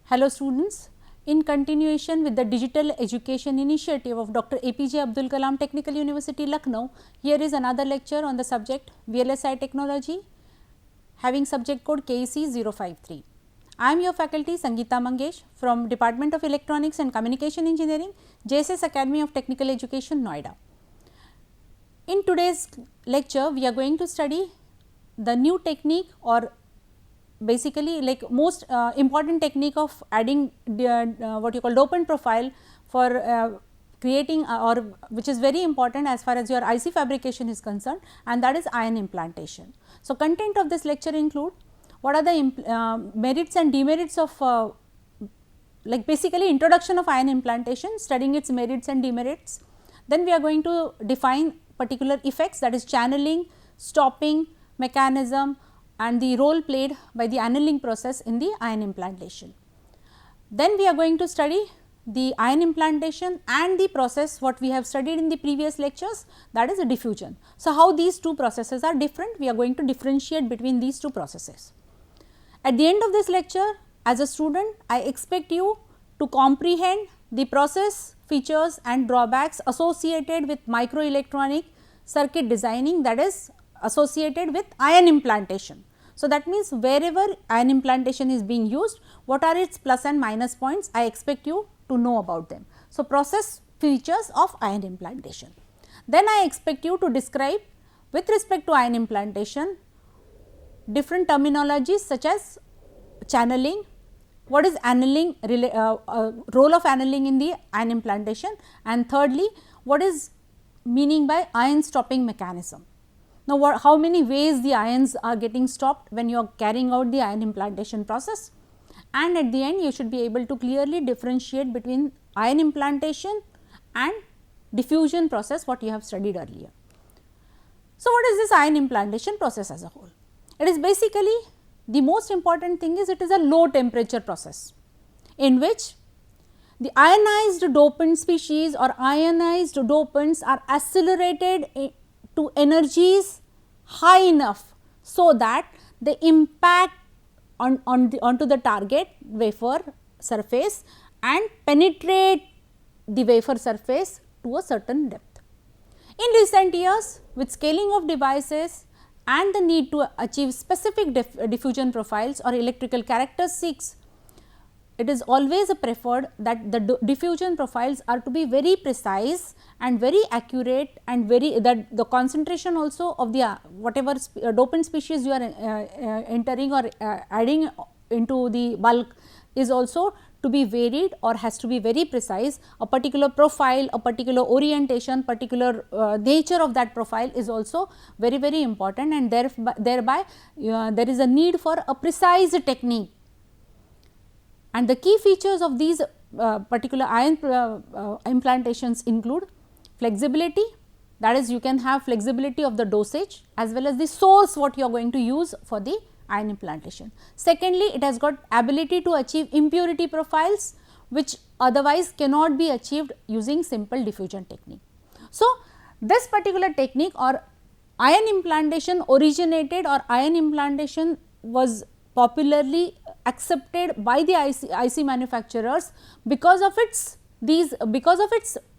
Hello students, in continuation with the digital education initiative of Dr. APJ Abdul Kalam Technical University Lucknow, here is another lecture on the subject VLSI technology having subject code KEC 053. I am your faculty Sangeeta Mangesh from Department of Electronics and Communication Engineering, JSS Academy of Technical Education, Noida. In today's lecture, we are going to study the new technique or basically like most important technique of adding what you call dopant profile for creating or which is very important as far as your IC fabrication is concerned, and that is ion implantation. So, content of this lecture include what are the merits and demerits of like basically introduction of ion implantation, studying its merits and demerits. Then we are going to define particular effects, that is channeling, stopping mechanism and the role played by the annealing process in the ion implantation. Then we are going to study the ion implantation and the process what we have studied in the previous lectures, that is a diffusion. So, how these two processes are different, we are going to differentiate between these two processes. At the end of this lecture, as a student, I expect you to comprehend the process features and drawbacks associated with microelectronic circuit designing, that is associated with ion implantation. So, that means wherever ion implantation is being used, what are its plus and minus points, I expect you to know about them. So, process features of ion implantation. Then I expect you to describe with respect to ion implantation different terminologies such as channeling, what is annealing, role of annealing in the ion implantation, and thirdly, what is meaning by ion stopping mechanism. Now, how many ways the ions are getting stopped when you are carrying out the ion implantation process, and at the end you should be able to clearly differentiate between ion implantation and diffusion process what you have studied earlier. So, what is this ion implantation process as a whole? It is basically the most important thing is it is a low temperature process in which the ionized dopant species or ionized dopants are accelerated to energies high enough, so that they impact onto the target wafer surface and penetrate the wafer surface to a certain depth. In recent years, with scaling of devices and the need to achieve specific diffusion profiles or electrical characteristics, it is always preferred that the diffusion profiles are to be very precise and very accurate, and that the concentration also of the whatever dopant species you are entering or adding into the bulk is also to be varied or has to be very precise. A particular profile, a particular orientation, particular nature of that profile is also very important, and thereby there is a need for a precise technique. And the key features of these particular ion implantations include flexibility, that is you can have flexibility of the dosage as well as the source what you are going to use for the ion implantation. Secondly, it has got ability to achieve impurity profiles which otherwise cannot be achieved using simple diffusion technique. So, this particular technique or ion implantation originated or ion implantation was popularly accepted by the IC manufacturers because of its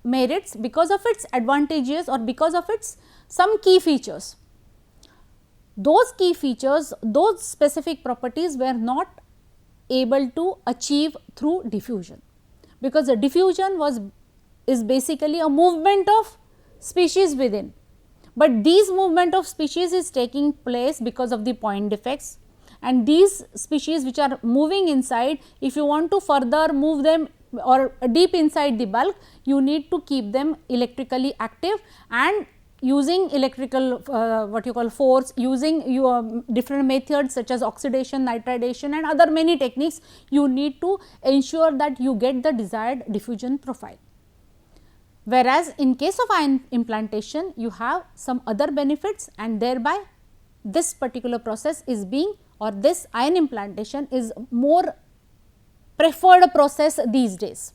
merits, because of its advantages, or because of its some key features. Those key features, those specific properties were not able to achieve through diffusion, because the diffusion is basically a movement of species within, but these movement of species is taking place because of the point defects, and these species which are moving inside, if you want to further move them or deep inside the bulk, you need to keep them electrically active, and using electrical what you call force, using your different methods such as oxidation, nitridation and other many techniques, you need to ensure that you get the desired diffusion profile. Whereas, in case of ion implantation, you have some other benefits, and thereby this particular process is being, or this ion implantation is more preferred process these days,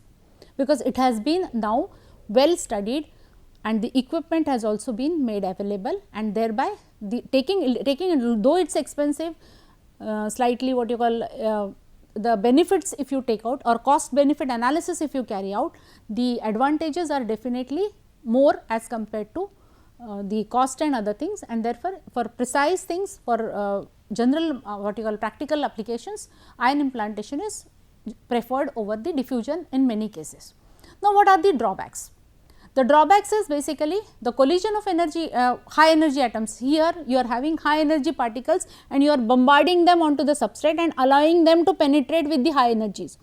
because it has been now well studied and the equipment has also been made available, and thereby the taking though it is expensive, slightly what you call the benefits if you take out, or cost benefit analysis if you carry out, the advantages are definitely more as compared to the cost and other things, and therefore, for precise things, for general what you call practical applications, ion implantation is preferred over the diffusion in many cases. Now, what are the drawbacks? The drawbacks is basically the collision of energy high energy atoms. Here you are having high energy particles and you are bombarding them onto the substrate and allowing them to penetrate with the high energies.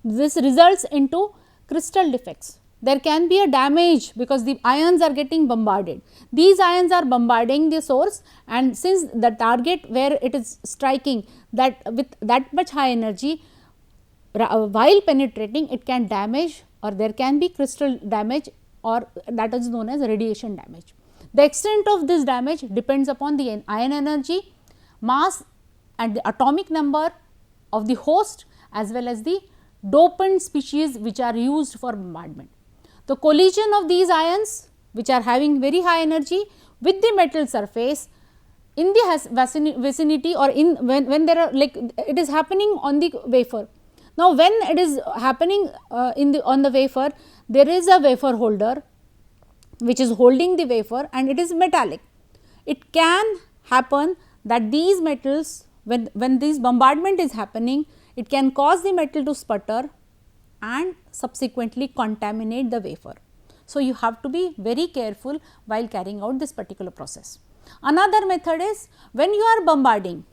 This results into crystal defects. There can be a damage because the ions are getting bombarded. These ions are bombarding the source, and since the target where it is striking, that with that much high energy, while penetrating, it can damage, or there can be crystal damage, or that is known as radiation damage. The extent of this damage depends upon the ion energy, mass and the atomic number of the host, as well as the dopant species which are used for bombardment. The collision of these ions, which are having very high energy, with the metal surface in the vicinity, or in when there are, like, it is happening on the wafer. Now, when it is happening on the wafer, there is a wafer holder which is holding the wafer and it is metallic. It can happen that these metals, when this bombardment is happening, it can cause the metal to sputter and subsequently contaminate the wafer. So, you have to be very careful while carrying out this particular process. Another method is when you are bombarding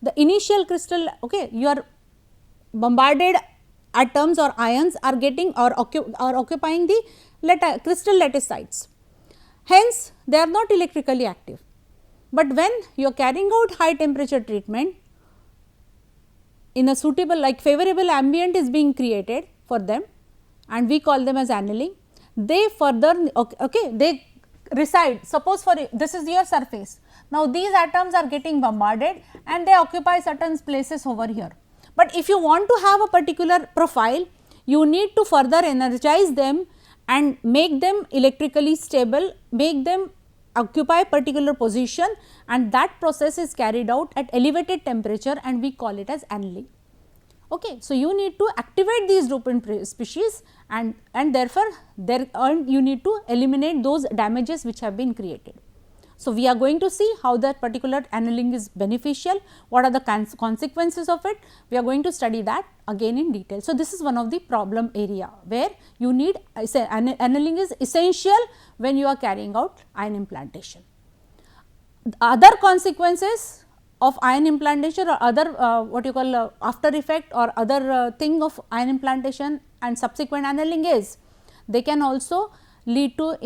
the initial crystal, okay, you are bombarded atoms or ions are getting or occupying the crystal lattice sites. Hence, they are not electrically active, but when you are carrying out high temperature treatment, in a suitable, like favorable ambient is being created for them, and we call them as annealing. They further, okay, they reside, suppose for this is your surface. Now, these atoms are getting bombarded and they occupy certain places over here. But if you want to have a particular profile, you need to further energize them and make them electrically stable, make them occupy a particular position, and that process is carried out at elevated temperature and we call it as annealing. Okay. So, you need to activate these dopant species and therefore, you need to eliminate those damages which have been created. So, we are going to see how that particular annealing is beneficial, what are the consequences of it, we are going to study that again in detail. So, this is one of the problem area where you need, I say, annealing is essential when you are carrying out ion implantation. Other consequences of ion implantation or other what you call after effect or other thing of ion implantation and subsequent annealing is, they can also lead to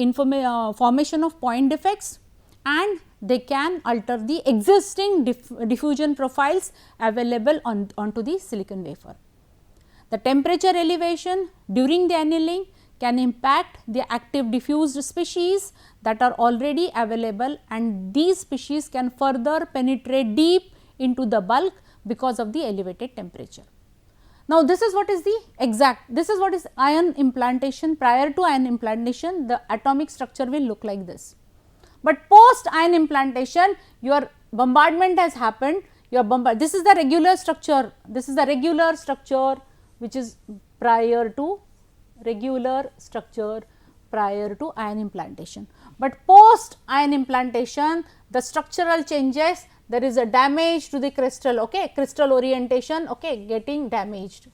formation of point defects, and they can alter the existing diffusion profiles available onto the silicon wafer. The temperature elevation during the annealing can impact the active diffused species that are already available, and these species can further penetrate deep into the bulk because of the elevated temperature. Now, this is what is the this is what is ion implantation. Prior to ion implantation, the atomic structure will look like this. But post ion implantation, your bombardment has happened, this is the regular structure, which is prior to ion implantation. But post ion implantation, the structural changes, there is a damage to the crystal, okay, crystal orientation, okay, getting damaged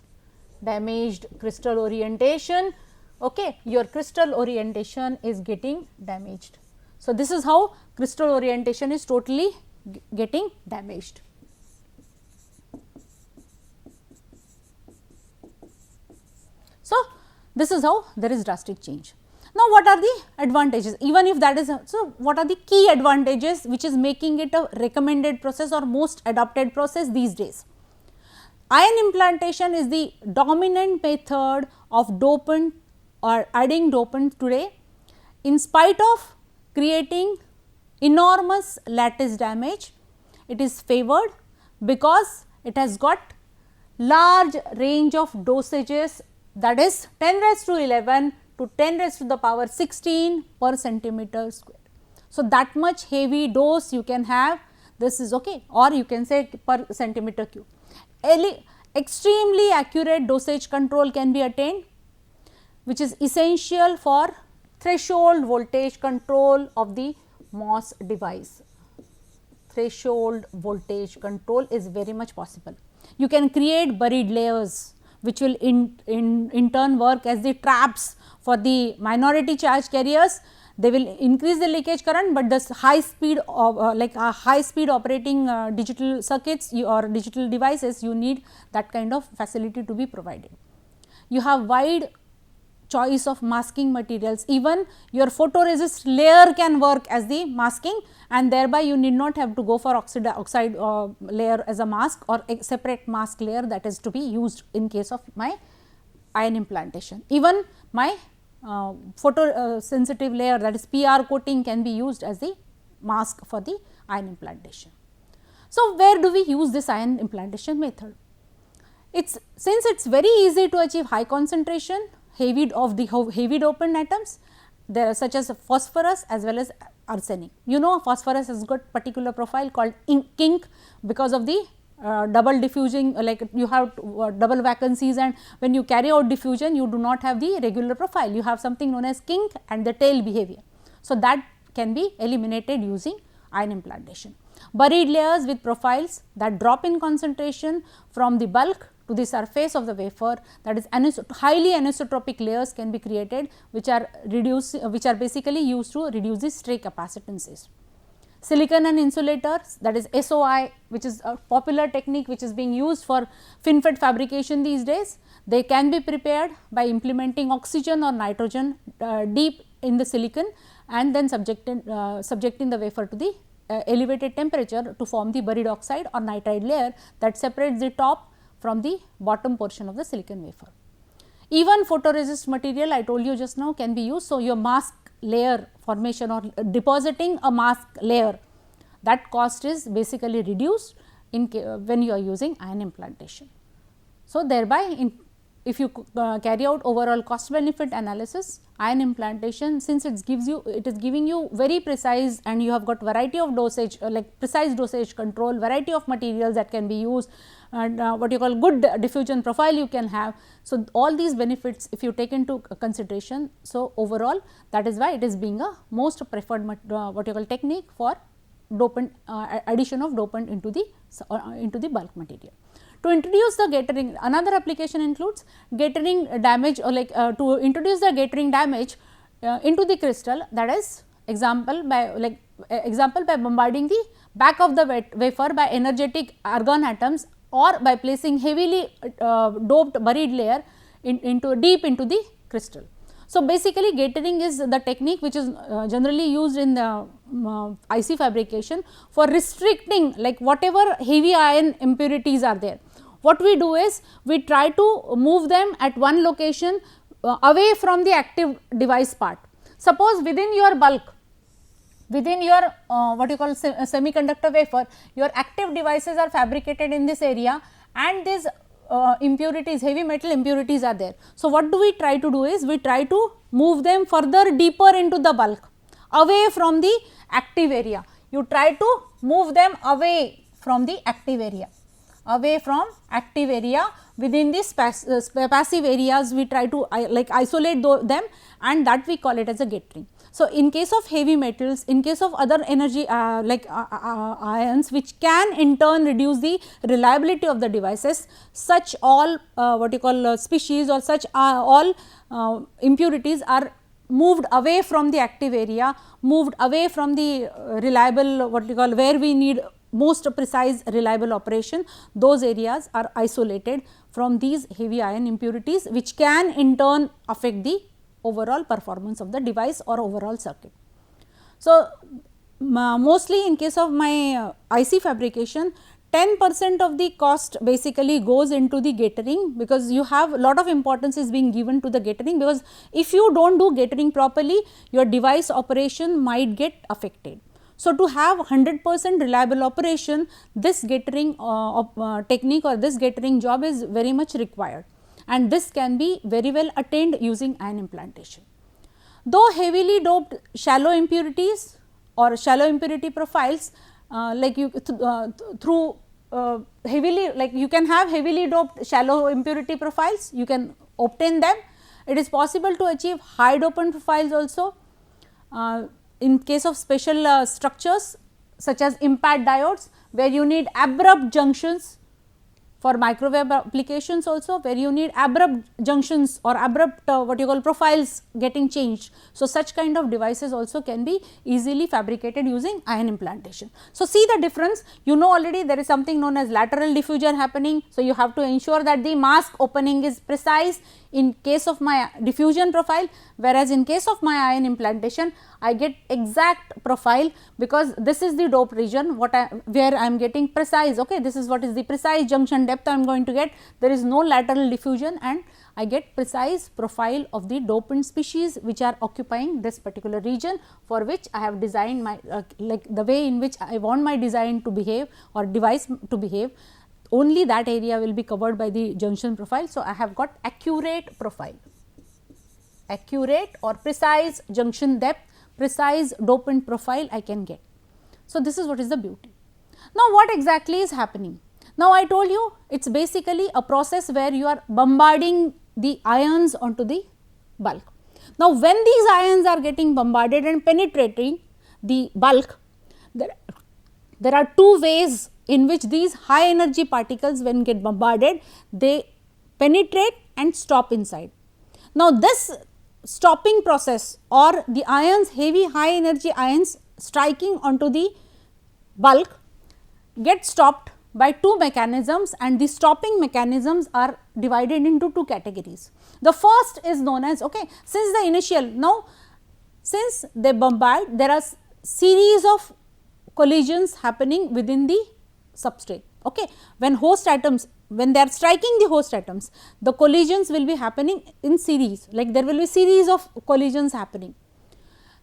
crystal orientation, okay, your crystal orientation is getting damaged. So, this is how crystal orientation is totally getting damaged. So, this is how there is drastic change. Now, what are the advantages? Even if that is, so what are the key advantages which is making it a recommended process or most adopted process these days? Ion implantation is the dominant method of dopant or adding dopant today, in spite of creating enormous lattice damage. It is favored because it has got large range of dosages, that is 10 raised to 11 to 10 raised to the power 16 per centimeter square. So, that much heavy dose you can have, this is okay, or you can say per centimeter cube. extremely accurate dosage control can be attained, which is essential for threshold voltage control of the MOS device. Threshold voltage control is very much possible. You can create buried layers which will in turn work as the traps for the minority charge carriers. They will increase the leakage current, but this high speed of high speed operating digital circuits or digital devices, you need that kind of facility to be provided. You have wide choice of masking materials, even your photoresist layer can work as the masking, and thereby you need not have to go for oxide layer as a mask or a separate mask layer that is to be used in case of my ion implantation. Even my photo sensitive layer, that is PR coating, can be used as the mask for the ion implantation. So, where do we use this ion implantation method? Since it is very easy to achieve high concentration heavy dopant atoms, there are such as phosphorus as well as arsenic. You know, phosphorus has got particular profile called kink because of the double diffusing, like you have double vacancies, and when you carry out diffusion you do not have the regular profile, you have something known as kink and the tail behavior. So, that can be eliminated using ion implantation. Buried layers with profiles that drop in concentration from the bulk to the surface of the wafer, that is highly anisotropic layers can be created, which are basically used to reduce the stray capacitances. Silicon and insulators, that is SOI, which is a popular technique which is being used for FinFET fabrication these days. They can be prepared by implementing oxygen or nitrogen deep in the silicon and then subjecting the wafer to the elevated temperature to form the buried oxide or nitride layer that separates the top from the bottom portion of the silicon wafer. Even photoresist material, I told you just now, can be used. So, your mask layer formation or depositing a mask layer, that cost is basically reduced when you are using ion implantation. So, thereby if you carry out overall cost benefit analysis, ion implantation, since it is giving you very precise, and you have got variety of dosage like precise dosage control, variety of materials that can be used, and what you call good diffusion profile you can have. So, all these benefits if you take into consideration, so overall that is why it is being a most preferred what you call technique for dopant addition of dopant into the bulk material. To introduce the gathering, another application includes gathering damage, or to introduce the gathering damage into the crystal, that is example by bombarding the back of the wafer by energetic argon atoms or by placing heavily doped buried layer deep into the crystal. So, basically gathering is the technique which is generally used in the IC fabrication for restricting like whatever heavy ion impurities are there. What we do is we try to move them at one location away from the active device part. Suppose within your bulk, within your what you call semiconductor wafer, your active devices are fabricated in this area and these impurities, heavy metal impurities are there. So, what do we try to do is we try to move them further deeper into the bulk, away from the active area. You try to move them away from the active area, within this passive areas we try to isolate them, and that we call it as a gathering. So, in case of heavy metals, in case of other energy ions which can in turn reduce the reliability of the devices, such all what you call species or such all impurities are moved away from the active area, moved away from the reliable what you call where we need most precise reliable operation. Those areas are isolated from these heavy ion impurities, which can in turn affect the overall performance of the device or overall circuit. So, mostly in case of my IC fabrication, 10% of the cost basically goes into the gathering, because you have a lot of importance is being given to the gathering, because if you do not do gathering properly, your device operation might get affected. So, to have 100% reliable operation, this gathering technique or this gathering job is very much required, and this can be very well attained using ion implantation. Though heavily doped shallow impurities or shallow impurity profiles through heavily, like you can have heavily doped shallow impurity profiles, you can obtain them. It is possible to achieve high dopant profiles also in case of special structures such as impact diodes, where you need abrupt junctions, for microwave applications also, where you need abrupt junctions or abrupt what you call profiles getting changed. So, such kind of devices also can be easily fabricated using ion implantation. So, see the difference, you know already there is something known as lateral diffusion happening. So, you have to ensure that the mask opening is precise in case of my diffusion profile, whereas in case of my ion implantation I get exact profile, because this is the dope region where I am getting precise, okay, this is what is the precise junction depth I am going to get, there is no lateral diffusion, and I get precise profile of the dopant species which are occupying this particular region, for which I have designed my like the way in which I want my design to behave or device to behave. Only that area will be covered by the junction profile. So, I have got accurate profile, accurate or precise junction depth, precise dopant profile I can get. So, this is what is the beauty. Now, what exactly is happening? Now, I told you it is basically a process where you are bombarding the ions onto the bulk. Now, when these ions are getting bombarded and penetrating the bulk, there are two ways in which these high energy particles, when get bombarded, they penetrate and stop inside. Now, this stopping process, or the ions, heavy high energy ions striking onto the bulk, get stopped by two mechanisms, and the stopping mechanisms are divided into two categories. The first is known as, okay, since the initial, now since they bombard, there are series of collisions happening within the substrate. Okay. When host atoms, when they are striking the host atoms, the collisions will be happening in series, like there will be series of collisions happening.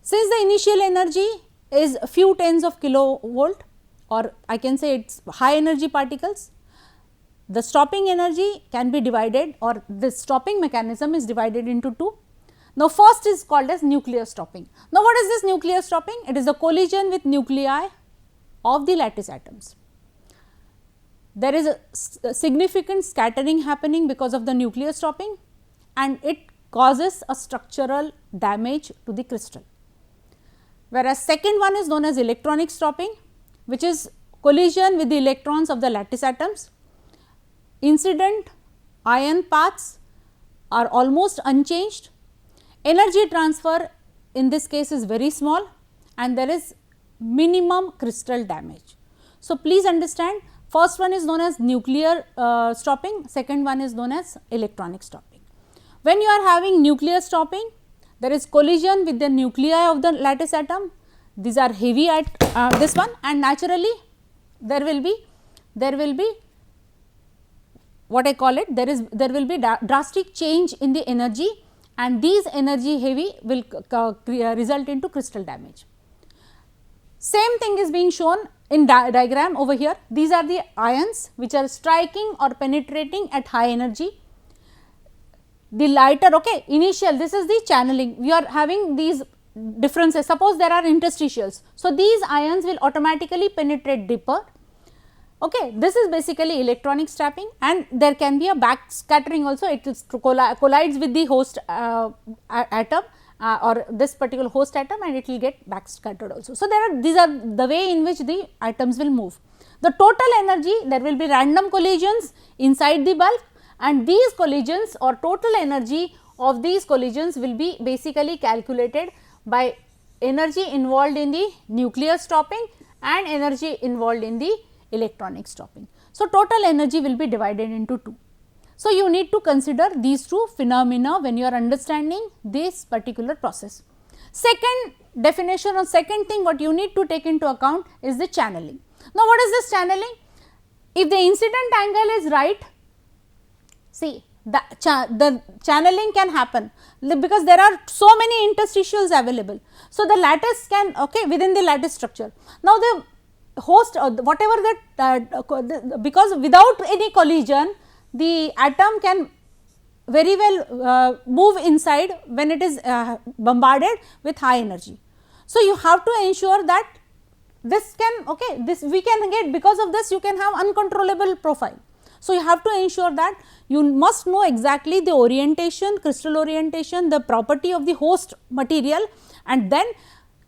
Since the initial energy is a few tens of kilovolt, or I can say it is high energy particles, the stopping energy can be divided, or the stopping mechanism is divided into two. Now, first is called as nuclear stopping. Now, what is this nuclear stopping? It is a collision with nuclei of the lattice atoms. There is a significant scattering happening because of the nuclear stopping, and it causes a structural damage to the crystal. Whereas, second one is known as electronic stopping, which is collision with the electrons of the lattice atoms. Incident ion paths are almost unchanged. Energy transfer in this case is very small, and there is minimum crystal damage. So, please understand, first one is known as nuclear stopping, second one is known as electronic stopping. When you are having nuclear stopping, there is collision with the nuclei of the lattice atom, these are heavy at this one, and naturally there will be what I call it, there will be drastic change in the energy, and these energy heavy will result into crystal damage. Same thing is being shown in diagram over here. These are the ions which are striking or penetrating at high energy. The lighter, okay, initial, this is the channeling, we are having these differences. Suppose there are interstitials, so these ions will automatically penetrate deeper. Okay, this is basically electronic stopping, and there can be a back scattering also. It collides with the host atom or this particular host atom, and it will get back scattered also. So, these are the way in which the atoms will move. The total energy, there will be random collisions inside the bulk, and these collisions or total energy of these collisions will be basically calculated by energy involved in the nuclear stopping and energy involved in the electronic stopping. So, total energy will be divided into two. So, you need to consider these two phenomena when you are understanding this particular process. Second definition or second thing what you need to take into account is the channeling. Now, what is this channeling? If the incident angle is right, see the channeling can happen because there are so many interstitials available. So, the lattice can, okay, within the lattice structure. Now, the host whatever that because without any collision, the atom can very well move inside when it is bombarded with high energy. So, you have to ensure that this can, okay, this we can get, because of this you can have uncontrollable profile. So, you have to ensure that you must know exactly the orientation, crystal orientation, the property of the host material, and then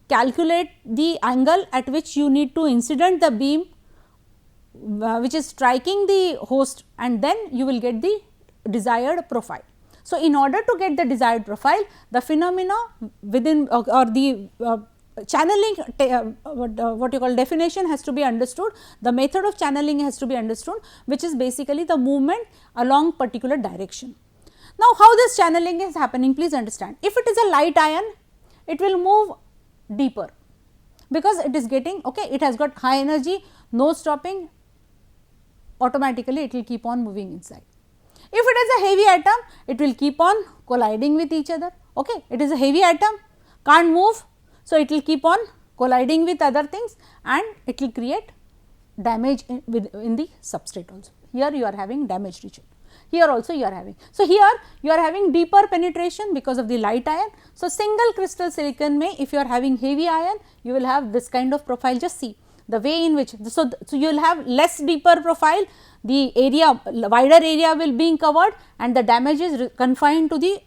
calculate the angle at which you need to incident the beam which is striking the host, and then you will get the desired profile. So, in order to get the desired profile, the phenomena within or the channeling what you call definition has to be understood, the method of channeling has to be understood, which is basically the movement along particular direction. Now, how this channeling is happening, please understand. If it is a light ion, it will move deeper, because it is getting, okay, it has got high energy, no stopping, automatically it will keep on moving inside. If it is a heavy atom, it will keep on colliding with each other, okay. It is a heavy atom, can't move, so it will keep on colliding with other things and it will create damage in the substrate also. Here you are having damaged region, here also you are having. So, here you are having deeper penetration because of the light ion. So, single crystal silicon may, if you are having heavy ion, you will have this kind of profile. Just see the way in which, so you will have less deeper profile, the area, wider area will be covered and the damage is confined to the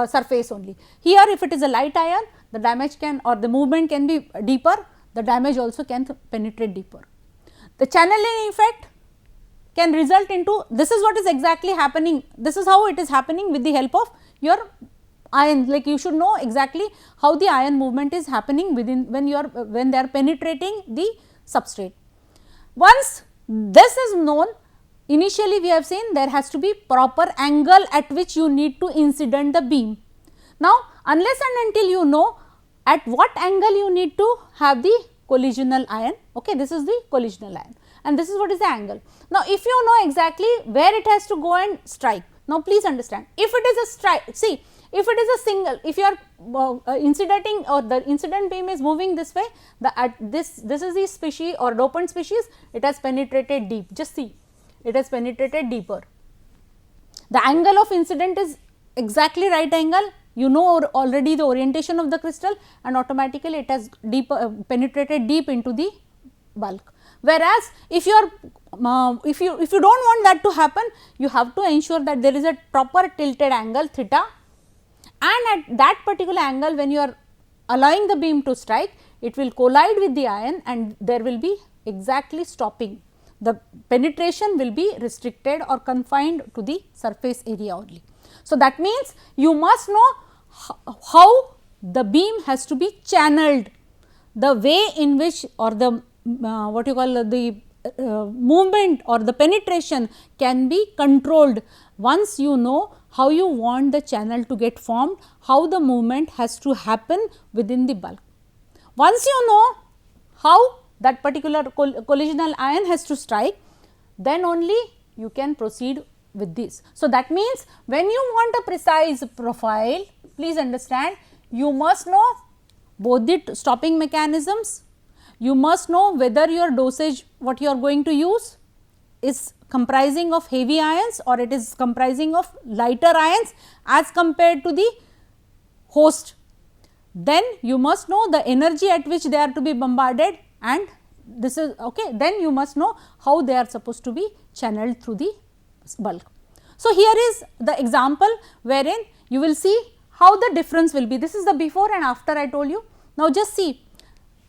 surface only. Here if it is a light ion, the damage can, or the movement can be deeper, the damage also can penetrate deeper. The channeling effect can result into, this is what is exactly happening, this is how it is happening with the help of your ion, like you should know exactly how the ion movement is happening within, when you are, when they are penetrating the substrate. Once this is known, initially we have seen there has to be proper angle at which you need to incident the beam. Now, unless and until you know at what angle you need to have the collisional ion, okay, this is the collisional ion and this is what is the angle. Now, if you know exactly where it has to go and strike, now please understand, if it is a strike, see, if it is a single, if you are incidenting or the incident beam is moving this way, the at this is the species or dopant species, it has penetrated deep, just see, it has penetrated deeper. The angle of incident is exactly right angle, you know already the orientation of the crystal and automatically it has penetrated deep into the bulk. Whereas, if you are if you do not want that to happen, you have to ensure that there is a proper tilted angle theta, and at that particular angle when you are allowing the beam to strike, it will collide with the ion and there will be exactly stopping. The penetration will be restricted or confined to the surface area only. So, that means you must know how the beam has to be channeled, the way in which, or the what you call the movement or the penetration can be controlled. Once you know how you want the channel to get formed, how the movement has to happen within the bulk. Once you know how that particular collisional ion has to strike, then only you can proceed with this. So, that means when you want a precise profile, please understand, you must know both the stopping mechanisms, you must know whether your dosage what you are going to use is comprising of heavy ions or it is comprising of lighter ions as compared to the host. Then you must know the energy at which they are to be bombarded, and this is okay. Then you must know how they are supposed to be channeled through the bulk. So, here is the example wherein you will see how the difference will be. This is the before and after I told you. Now, just see,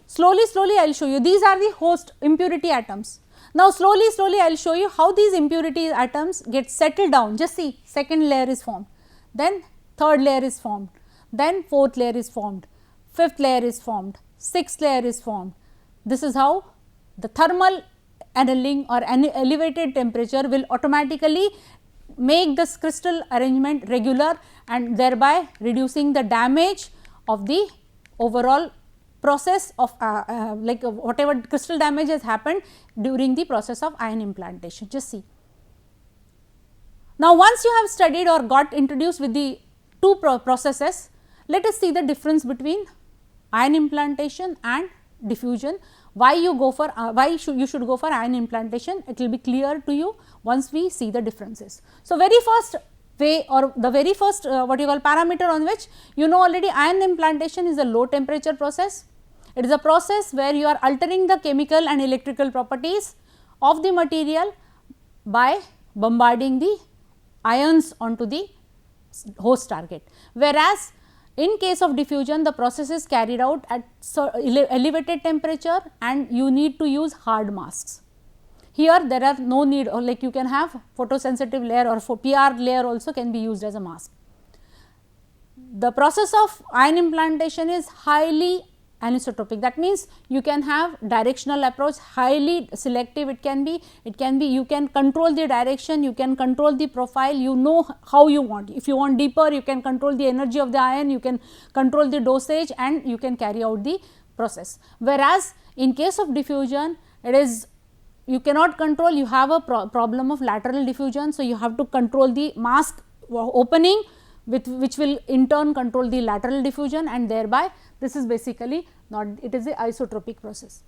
slowly I will show you, these are the host impurity atoms. Now, slowly I will show you how these impurity atoms get settled down. Just see, second layer is formed, then third layer is formed, then fourth layer is formed, fifth layer is formed, sixth layer is formed. This is how the thermal annealing or elevated temperature will automatically make this crystal arrangement regular and thereby reducing the damage of the overall process of like whatever crystal damage has happened during the process of ion implantation. Just see. Now, once you have studied or got introduced with the two processes, let us see the difference between ion implantation and diffusion. Why you go for you should go for ion implantation, it will be clear to you once we see the differences. So, very first way or the very first what you call parameter on which you know already ion implantation is a low temperature process, It is a process where you are altering the chemical and electrical properties of the material by bombarding the ions onto the host target. Whereas, in case of diffusion, the process is carried out at elevated temperature and you need to use hard masks. Here there are no need, or like you can have photosensitive layer or for PR layer also can be used as a mask. The process of ion implantation is highly anisotropic. That means, you can have directional approach, highly selective it can be, you can control the direction, you can control the profile, you know how you want. If you want deeper, you can control the energy of the ion, you can control the dosage and you can carry out the process. Whereas, in case of diffusion, it is you cannot control, you have a problem of lateral diffusion. So, you have to control the mask opening with which will in turn control the lateral diffusion, and thereby this is basically not, it is a isotropic process.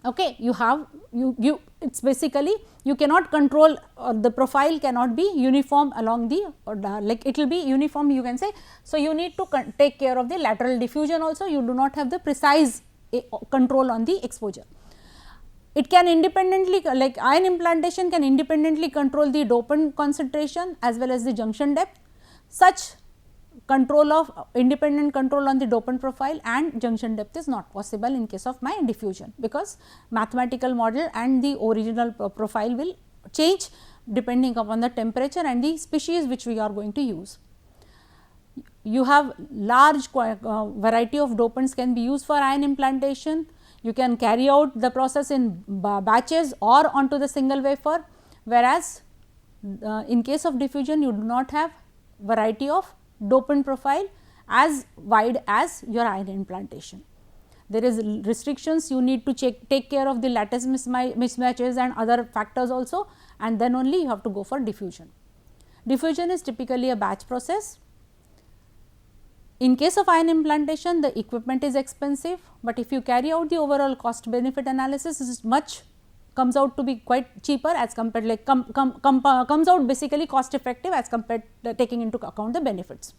Okay. You have it is basically you cannot control, the profile cannot be uniform along the like it will be uniform you can say. So, you need to take care of the lateral diffusion also, you do not have the precise control on the exposure. It can independently, like ion implantation can independently control the dopant concentration as well as the junction depth. Such control of independent control on the dopant profile and junction depth is not possible in case of my diffusion, because mathematical model and the original profile will change depending upon the temperature and the species which we are going to use. You have large variety of dopants can be used for ion implantation. You can carry out the process in batches or onto the single wafer, whereas in case of diffusion you do not have variety of dopant profile as wide as your ion implantation. There is restrictions, you need to take care of the lattice mismatches and other factors also, and then only you have to go for diffusion. Diffusion is typically a batch process. In case of ion implantation, the equipment is expensive, but if you carry out the overall cost benefit analysis, it is much comes out to be quite cheaper as compared, like comes out basically cost effective as compared taking into account the benefits.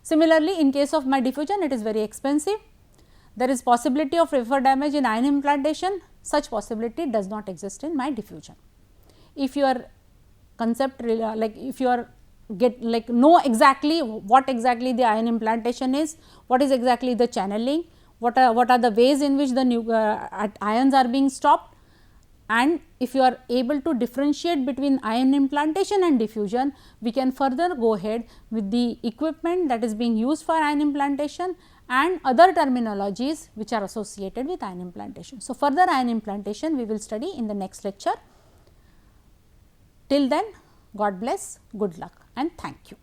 Similarly, in case of my diffusion, it is very expensive. There is possibility of wafer damage in ion implantation, such possibility does not exist in my diffusion. If your concept like if you are know exactly what exactly the ion implantation is, what is exactly the channeling, what are the ways in which the ions are being stopped, and if you are able to differentiate between ion implantation and diffusion, we can further go ahead with the equipment that is being used for ion implantation and other terminologies which are associated with ion implantation. So, further ion implantation we will study in the next lecture. Till then, God bless, good luck and thank you.